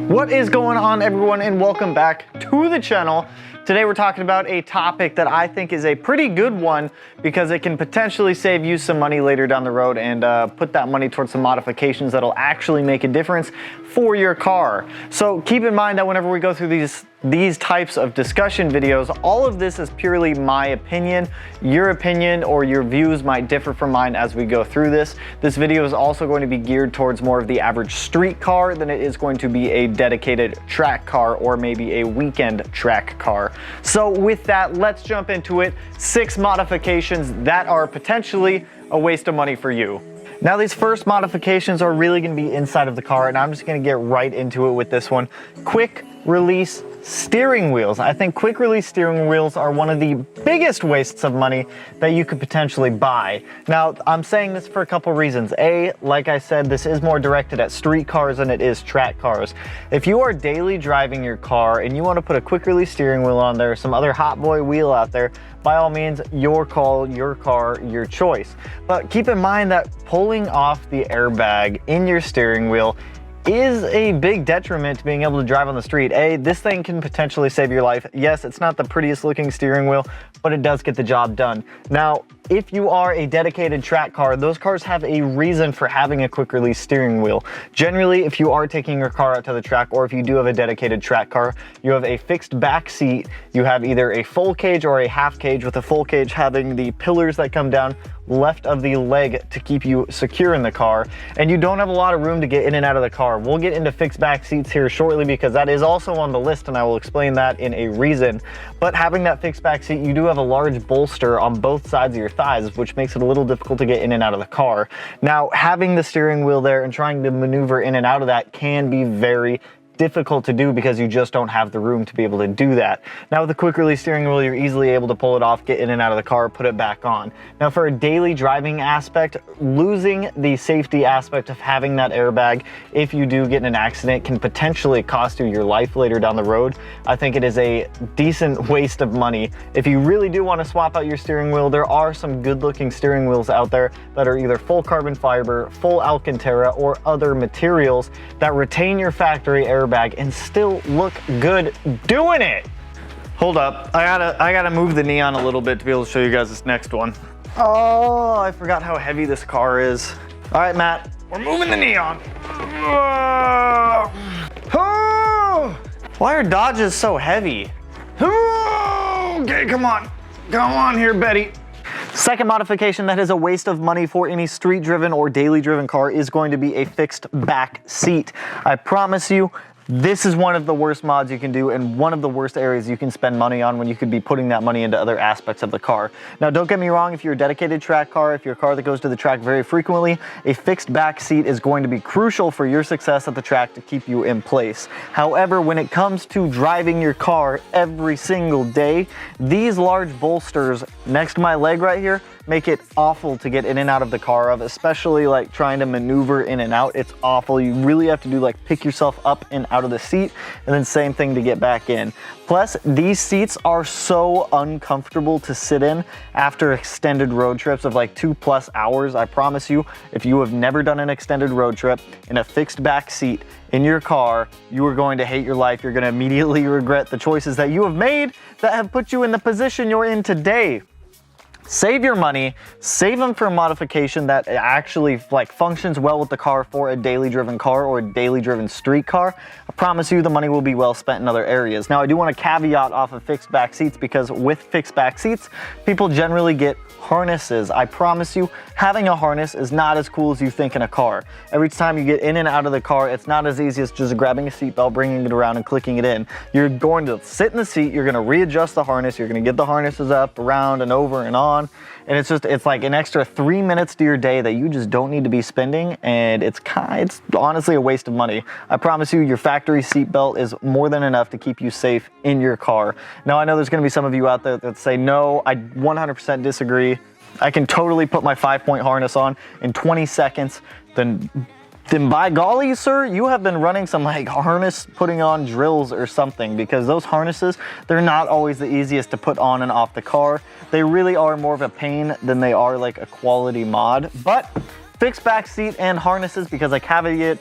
What is going on, everyone, and welcome back to the channel. Today we're talking about a topic that I think is a pretty good one because it can potentially save you some money later down the road and put that money towards some modifications that'll actually make a difference for your car. So keep in mind that whenever we go through these types of discussion videos, all of this is purely my opinion. Your opinion or your views might differ from mine as we go through this. This video is also going to be geared towards more of the average street car than it is going to be a dedicated track car or maybe a weekend track car. So with that, let's jump into it. 6 modifications that are potentially a waste of money for you. Now, these first modifications are really going to be inside of the car, and I'm just going to get right into it with this one. Quick release steering wheels. I think quick release steering wheels are one of the biggest wastes of money that you could potentially buy. Now, I'm saying this for a couple reasons. A, like I said, this is more directed at street cars than it is track cars. If you are daily driving your car and you want to put a quick release steering wheel on there, some other hot boy wheel out there, by all means, your call, your car, your choice. But keep in mind that pulling off the airbag in your steering wheel is a big detriment to being able to drive on the street. This thing can potentially save your life. Yes, it's not the prettiest looking steering wheel, but it does get the job done. Now, if you are a dedicated track car, those cars have a reason for having a quick release steering wheel. Generally, if you are taking your car out to the track, or if you do have a dedicated track car, you have a fixed back seat. You have either a full cage or a half cage, with the full cage having the pillars that come down left of the leg to keep you secure in the car, and you don't have a lot of room to get in and out of the car. We'll get into fixed back seats here shortly because that is also on the list, and I will explain that in a reason. But having that fixed back seat, you do have a large bolster on both sides of your thighs, which makes it a little difficult to get in and out of the car. Now, having the steering wheel there and trying to maneuver in and out of that can be very difficult to do because you just don't have the room to be able to do that. Now, with a quick release steering wheel, you're easily able to pull it off, get in and out of the car, put it back on. Now, for a daily driving aspect, losing the safety aspect of having that airbag, if you do get in an accident, can potentially cost you your life later down the road. I think it is a decent waste of money. If you really do want to swap out your steering wheel, there are some good looking steering wheels out there that are either full carbon fiber, full Alcantara, or other materials that retain your factory airbag and still look good doing it. Hold up, I gotta move the neon a little bit to be able to show you guys this next one. Oh, I forgot how heavy this car is. All right, Matt, we're moving the neon. Oh, why are Dodges so heavy? Okay, come on here, Betty. Second modification that is a waste of money for any street driven or daily driven car is going to be a fixed back seat. I promise you, this is one of the worst mods you can do and one of the worst areas you can spend money on when you could be putting that money into other aspects of the car. Now, don't get me wrong, if you're a dedicated track car, if you're a car that goes to the track very frequently, a fixed back seat is going to be crucial for your success at the track to keep you in place. However, when it comes to driving your car every single day, these large bolsters next to my leg right here make it awful to get in and out of the car of, especially like trying to maneuver in and out. It's awful. You really have to do like pick yourself up and out of the seat, and then same thing to get back in. Plus, these seats are so uncomfortable to sit in after extended road trips of like 2+ hours. I promise you, if you have never done an extended road trip in a fixed back seat in your car, you are going to hate your life. You're going to immediately regret the choices that you have made that have put you in the position you're in today. Save your money, save them for a modification that actually like functions well with the car for a daily driven car or a daily driven street car. I promise you the money will be well spent in other areas. Now, I do want to caveat off of fixed back seats because with fixed back seats, people generally get harnesses. I promise you, having a harness is not as cool as you think in a car. Every time you get in and out of the car, it's not as easy as just grabbing a seatbelt, bringing it around and clicking it in. You're going to sit in the seat, you're going to readjust the harness, you're going to get the harnesses up, around and over and on. And it's like an extra 3 minutes to your day that you just don't need to be spending, and it's honestly a waste of money. I promise you, your factory seatbelt is more than enough to keep you safe in your car. Now, I know there's going to be some of you out there that say, no, I 100% disagree. I can totally put my 5-point harness on in 20 seconds, then by golly, sir, you have been running some like harness putting on drills or something, because those harnesses, they're not always the easiest to put on and off the car. They really are more of a pain than they are like a quality mod. But Fixed back seat and harnesses because I caveated.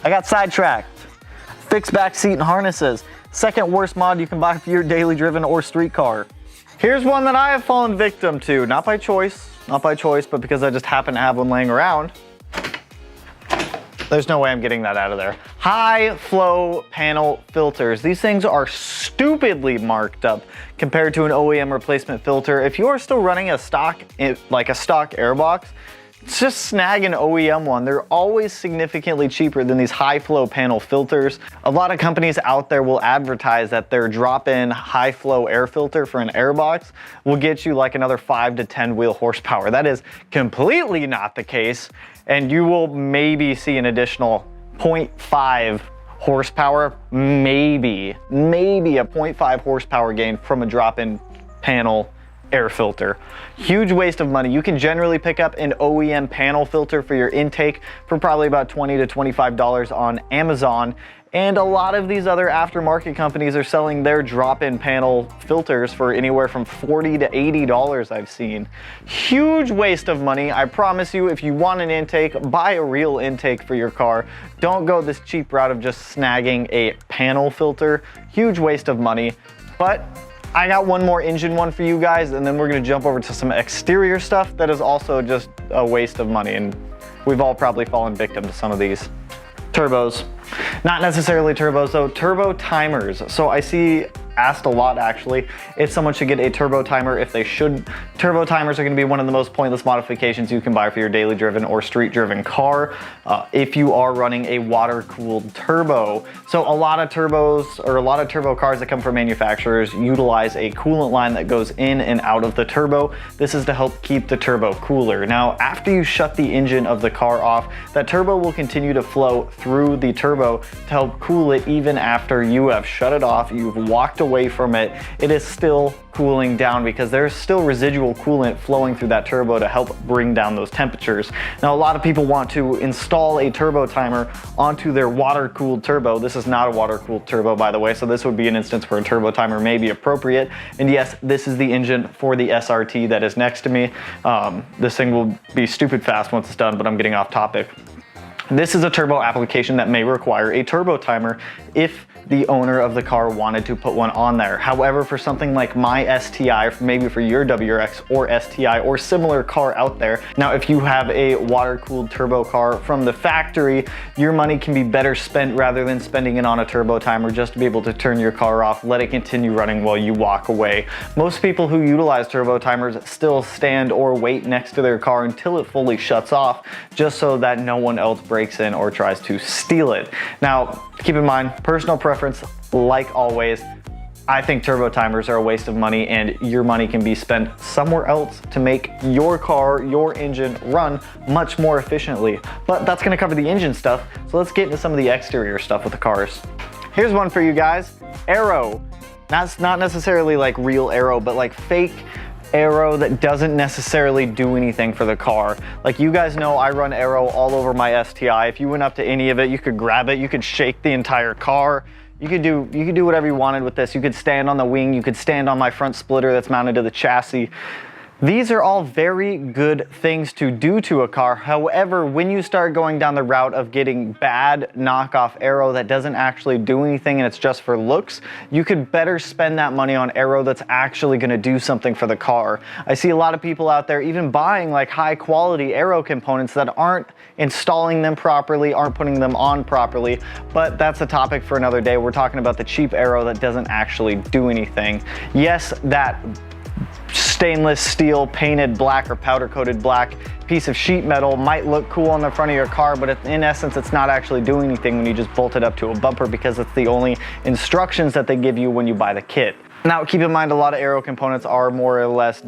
I got sidetracked. Fixed back seat and harnesses. Second worst mod you can buy for your daily driven or street car. Here's one that I have fallen victim to, not by choice, but because I just happen to have one laying around. There's no way I'm getting that out of there. High flow panel filters. These things are stupidly marked up compared to an OEM replacement filter. If you are still running a stock, like a stock airbox, just snag an OEM one. They're always significantly cheaper than these high flow panel filters. A lot of companies out there will advertise that their drop-in high flow air filter for an airbox will get you like another 5 to 10 wheel horsepower. That is completely not the case. And you will maybe see an additional 0.5 horsepower, maybe a 0.5 horsepower gain from a drop-in panel air filter. Huge waste of money. You can generally pick up an OEM panel filter for your intake for probably about $20 to $25 on Amazon. And a lot of these other aftermarket companies are selling their drop-in panel filters for anywhere from $40 to $80 I've seen. Huge waste of money. I promise you, if you want an intake, buy a real intake for your car. Don't go this cheap route of just snagging a panel filter. Huge waste of money. But I got one more engine one for you guys, and then we're gonna jump over to some exterior stuff that is also just a waste of money, and we've all probably fallen victim to some of these. Turbos. Not necessarily turbos though, turbo timers. So I see asked a lot actually if someone should get a turbo timer, if they should. Turbo timers are going to be one of the most pointless modifications you can buy for your daily driven or street driven car if you are running a water cooled turbo. So a lot of turbos or a lot of turbo cars that come from manufacturers utilize a coolant line that goes in and out of the turbo. This is to help keep the turbo cooler. Now after you shut the engine of the car off, that turbo will continue to flow through the turbo to help cool it even after you have shut it off, you've walked away from it. It is still cooling down because there's still residual coolant flowing through that turbo to help bring down those temperatures. Now a lot of people want to install a turbo timer onto their water cooled turbo. This is not a water cooled turbo, by the way, so this would be an instance where a turbo timer may be appropriate. And yes, this is the engine for the SRT that is next to me. This thing will be stupid fast once it's done, but I'm getting off topic. This is a turbo application that may require a turbo timer if the owner of the car wanted to put one on there. However, for something like my STI, or maybe for your WRX or STI or similar car out there, now if you have a water-cooled turbo car from the factory, your money can be better spent rather than spending it on a turbo timer just to be able to turn your car off, let it continue running while you walk away. Most people who utilize turbo timers still stand or wait next to their car until it fully shuts off, just so that no one else breaks in or tries to steal it. Now, keep in mind, personal preference, like always, I think turbo timers are a waste of money and your money can be spent somewhere else to make your car, your engine run much more efficiently. But that's gonna cover the engine stuff, so let's get into some of the exterior stuff with the cars. Here's one for you guys, Aero. That's not necessarily like real Aero, but like fake Aero that doesn't necessarily do anything for the car. Like you guys know, I run Aero all over my STI. If you went up to any of it, you could grab it, you could shake the entire car. You could do whatever you wanted with this. You could stand on the wing, you could stand on my front splitter that's mounted to the chassis. These are all very good things to do to a car. However, when you start going down the route of getting bad knockoff Aero that doesn't actually do anything and it's just for looks, you could better spend that money on Aero that's actually gonna do something for the car. I see a lot of people out there even buying like high quality Aero components that aren't installing them properly, aren't putting them on properly, but that's a topic for another day. We're talking about the cheap Aero that doesn't actually do anything. Yes, that stainless steel painted black or powder coated black piece of sheet metal might look cool on the front of your car, but in essence it's not actually doing anything when you just bolt it up to a bumper because it's the only instructions that they give you when you buy the kit. Now keep in mind, a lot of Aero components are more or less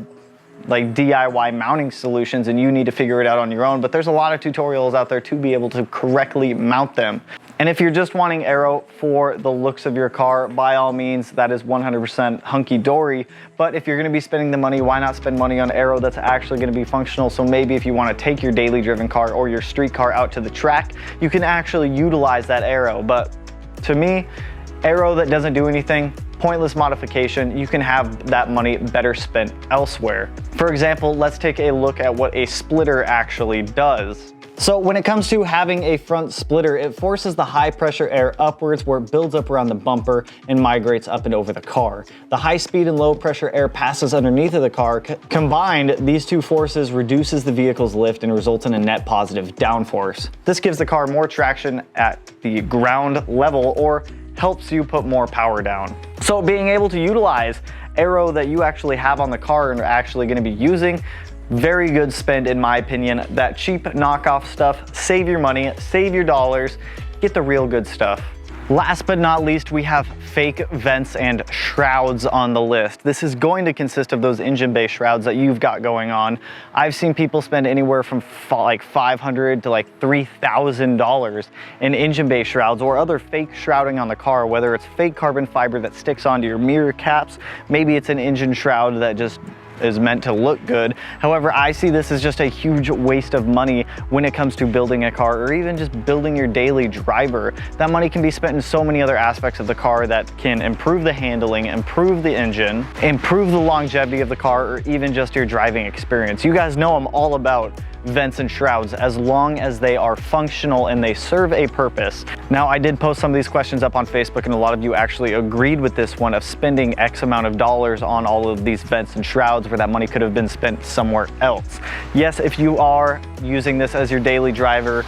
like DIY mounting solutions and you need to figure it out on your own, but there's a lot of tutorials out there to be able to correctly mount them. And if you're just wanting Aero for the looks of your car, by all means, that is 100% hunky-dory. But if you're gonna be spending the money, why not spend money on Aero that's actually gonna be functional? So maybe if you wanna take your daily driven car or your street car out to the track, you can actually utilize that Aero. But to me, Aero that doesn't do anything, pointless modification, you can have that money better spent elsewhere. For example, let's take a look at what a splitter actually does. So when it comes to having a front splitter, it forces the high pressure air upwards where it builds up around the bumper and migrates up and over the car. The high speed and low pressure air passes underneath of the car. Combined, these two forces reduces the vehicle's lift and results in a net positive downforce. This gives the car more traction at the ground level or helps you put more power down. So being able to utilize Aero that you actually have on the car and are actually going to be using, very good spend in my opinion. That cheap knockoff stuff, save your money, save your dollars, get the real good stuff. Last but not least, we have fake vents and shrouds on the list. This is going to consist of those engine bay shrouds that you've got going on. I've seen people spend anywhere from like $500 to like $3,000 in engine bay shrouds or other fake shrouding on the car, whether it's fake carbon fiber that sticks onto your mirror caps, maybe it's an engine shroud that just is meant to look good. However, I see this as just a huge waste of money when it comes to building a car or even just building your daily driver. That money can be spent in so many other aspects of the car that can improve the handling, improve the engine, improve the longevity of the car, or even just your driving experience. You guys know I'm all about vents and shrouds as long as they are functional and they serve a purpose. Now, I did post some of these questions up on Facebook and a lot of you actually agreed with this one of spending X amount of dollars on all of these vents and shrouds where that money could have been spent somewhere else. Yes, if you are using this as your daily driver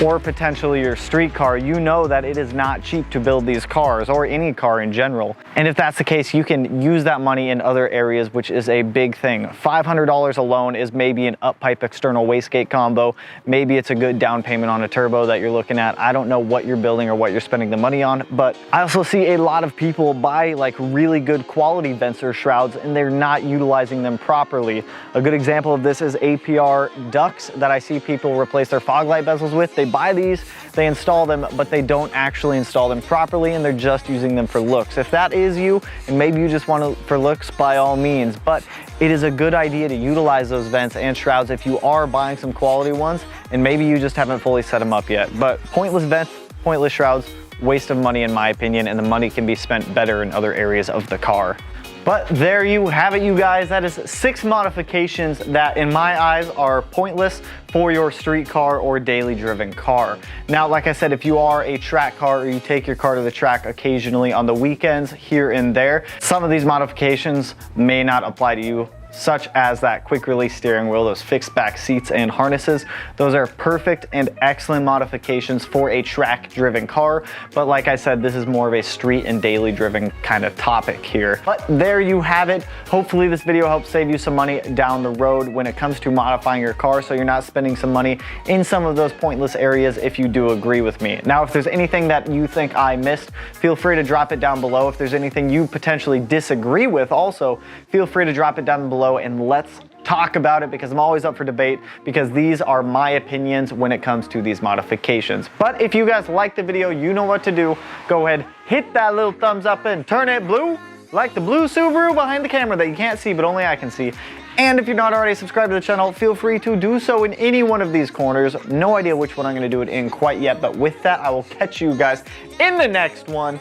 or potentially your street car, you know that it is not cheap to build these cars or any car in general. And if that's the case, you can use that money in other areas, which is a big thing. $500 alone is maybe an up-pipe external wastegate combo. Maybe it's a good down payment on a turbo that you're looking at. I don't know what you're building or what you're spending the money on, but I also see a lot of people buy like really good quality vents or shrouds and they're not utilizing them properly. A good example of this is APR ducts that I see people replace their fog light bezels with. They buy these, they install them, but they don't actually install them properly and they're just using them for looks. If that is you, and maybe you just want it for looks, by all means, but it is a good idea to utilize those vents and shrouds if you are buying some quality ones and maybe you just haven't fully set them up yet. But pointless vents, pointless shrouds, waste of money in my opinion, and the money can be spent better in other areas of the car. But there you have it, you guys. That is 6 modifications that in my eyes are pointless for your street car or daily driven car. Now, like I said, if you are a track car or you take your car to the track occasionally on the weekends here and there, some of these modifications may not apply to you, such as that quick release steering wheel, those fixed back seats and harnesses. Those are perfect and excellent modifications for a track driven car. But like I said, this is more of a street and daily driven kind of topic here. But there you have it. Hopefully this video helps save you some money down the road when it comes to modifying your car, so you're not spending some money in some of those pointless areas if you do agree with me. Now, if there's anything that you think I missed, feel free to drop it down below. If there's anything you potentially disagree with, also feel free to drop it down below and let's talk about it, because I'm always up for debate, because these are my opinions when it comes to these modifications. But if you guys like the video, you know what to do. Go ahead, hit that little thumbs up and turn it blue, like the blue Subaru behind the camera that you can't see but only I can see. And if you're not already subscribed to the channel, feel free to do so in any one of these corners. No idea which one I'm going to do it in quite yet, but with that, I will catch you guys in the next one.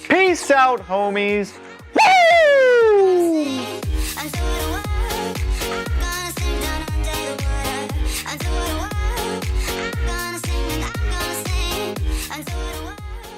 Peace out, homies. Woo! Until